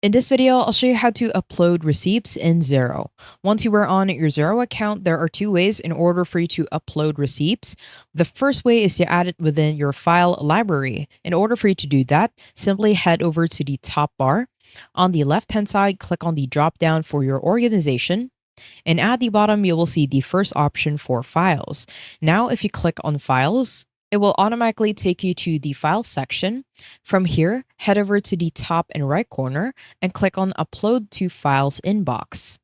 In this video, I'll show you how to upload receipts in Xero. Once you are on your Xero account, there are two ways in order for you to upload receipts. The first way is to add it within your file library. In order for you to do that, simply head over to the top bar. On the left-hand side, click on the drop-down for your organization. And at the bottom, you will see the first option for files. Now, if you click on files, it will automatically take you to the file section. From here, head over to the top and right corner and click on upload to files inbox.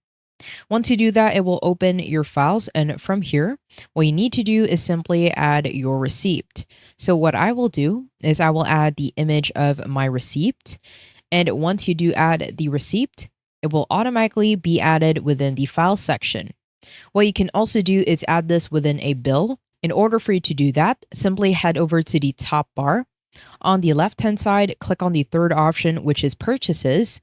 Once you do that, it will open your files. And from here, what you need to do is simply add your receipt. So what I will do is I will add the image of my receipt. And once you do add the receipt, it will automatically be added within the file section. What you can also do is add this within a bill. In order for you to do that, simply head over to the top bar. On the left-hand side, click on the third option, which is purchases.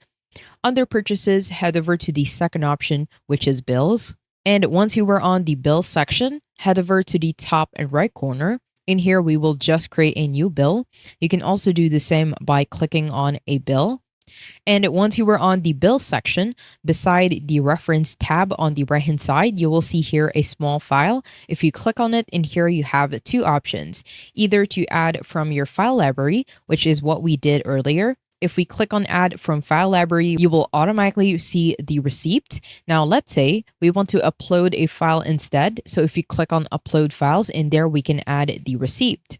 Under purchases, head over to the second option, which is bills. And once you are on the bills section, head over to the top and right corner. In here, we will just create a new bill. You can also do the same by clicking on a bill. And once you were on the bill section, beside the reference tab on the right hand side, you will see here a small file. If you click on it, in here you have two options, either to add from your file library, which is what we did earlier. If we click on add from file library, you will automatically see the receipt. Now, let's say we want to upload a file instead. So if you click on upload files, in there we can add the receipt.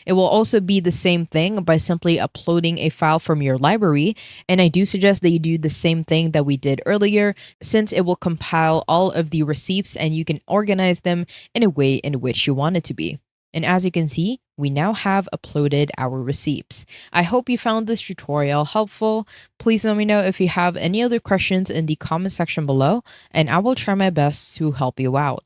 It will also be the same thing by simply uploading a file from your library. And I do suggest that you do the same thing that we did earlier, since it will compile all of the receipts and you can organize them in a way in which you want it to be. And as you can see, we now have uploaded our receipts. I hope you found this tutorial helpful. Please let me know if you have any other questions in the comment section below, and I will try my best to help you out.